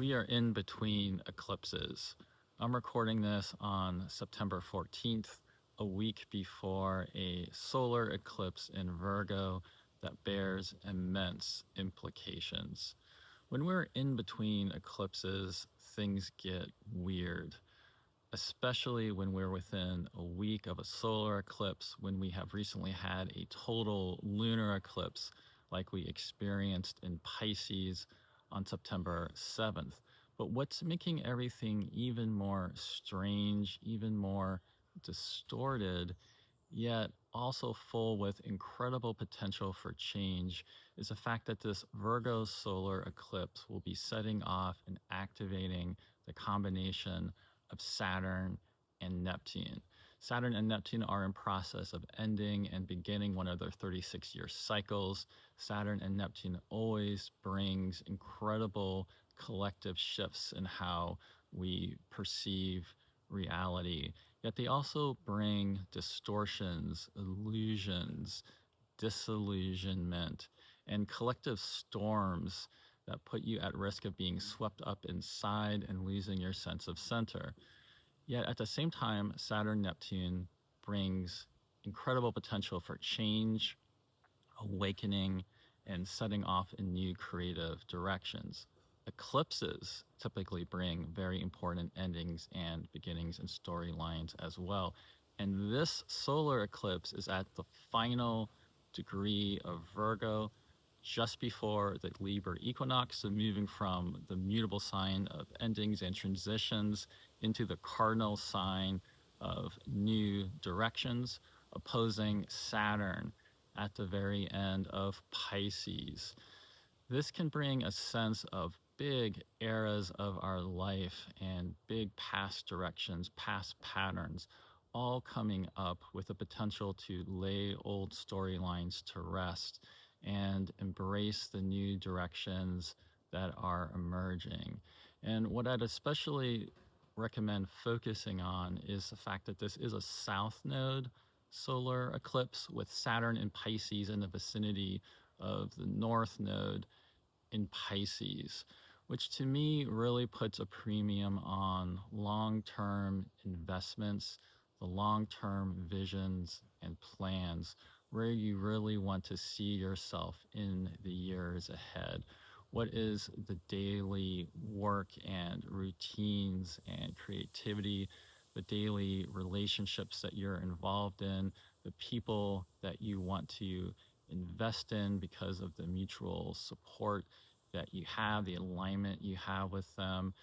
We are in between eclipses. I'm recording this on September 14th, a week before a solar eclipse in Virgo that bears immense implications. When we're in between eclipses, things get weird, especially when we're within a week of a solar eclipse, when we have recently had a total lunar eclipse like we experienced in Pisces on September 7th. But what's making everything even more strange, even more distorted, yet also full with incredible potential for change, is the fact that this Virgo solar eclipse will be setting off and activating the combination of Saturn and Neptune. Saturn and Neptune are in process of ending and beginning one of their 36-year cycles. Saturn and Neptune always brings incredible collective shifts in how we perceive reality. Yet they also bring distortions, illusions, disillusionment, and collective storms that put you at risk of being swept up inside and losing your sense of center. Yet at the same time, Saturn-Neptune brings incredible potential for change, awakening, and setting off in new creative directions. Eclipses typically bring very important endings and beginnings and storylines as well. And this solar eclipse is at the final degree of Virgo, just before the Libra equinox, so moving from the mutable sign of endings and transitions into the cardinal sign of new directions, opposing Saturn at the very end of Pisces. This can bring a sense of big eras of our life and big past directions, past patterns, all coming up with the potential to lay old storylines to rest and embrace the new directions that are emerging. And what I'd especially recommend focusing on is the fact that this is a south node solar eclipse with Saturn in Pisces in the vicinity of the north node in Pisces, which to me really puts a premium on long-term investments, the long-term visions and plans, where you really want to see yourself in the years ahead. What is the daily work and routines and creativity, the daily relationships that you're involved in, the people that you want to invest in because of the mutual support that you have, the alignment you have with them,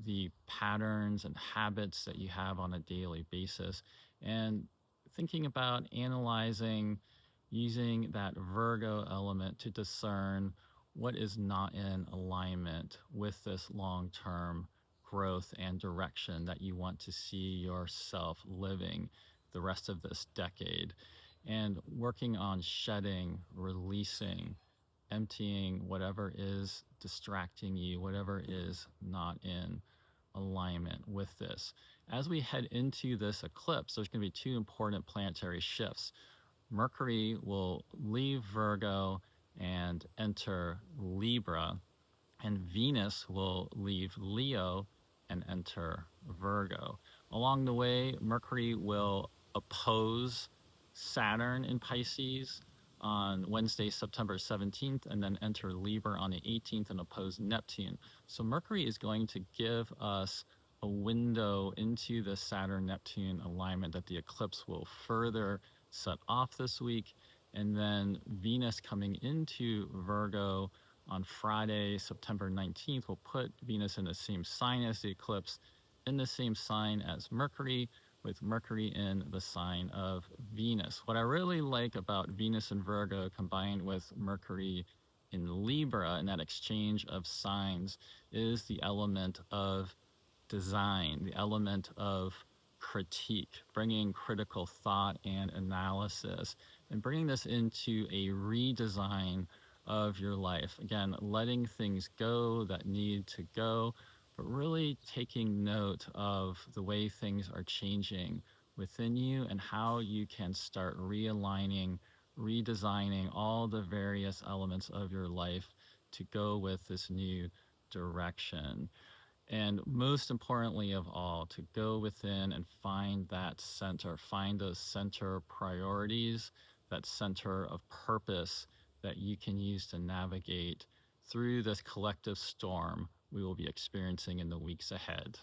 the patterns and habits that you have on a daily basis, and thinking about analyzing, using that Virgo element to discern what is not in alignment with this long-term growth and direction that you want to see yourself living the rest of this decade, and working on shedding, releasing, emptying whatever is distracting you, whatever is not in alignment with this. As we head into this eclipse, there's going to be two important planetary shifts. Mercury will leave Virgo and enter Libra, and Venus will leave Leo and enter Virgo. Along the way, Mercury will oppose Saturn in Pisces on Wednesday, September 17th, and then enter Libra on the 18th and oppose Neptune. So Mercury is going to give us a window into the Saturn-Neptune alignment that the eclipse will further set off this week. And then Venus coming into Virgo on Friday, September 19th, will put Venus in the same sign as the eclipse, in the same sign as Mercury, with Mercury in the sign of Venus. What I really like about Venus in Virgo combined with Mercury in Libra and that exchange of signs is the element of design, the element of critique, bringing critical thought and analysis, and bringing this into a redesign of your life. Again, letting things go that need to go, but really taking note of the way things are changing within you and how you can start realigning, redesigning all the various elements of your life to go with this new direction. And most importantly of all, to go within and find that center, find those center priorities, that center of purpose that you can use to navigate through this collective storm we will be experiencing in the weeks ahead.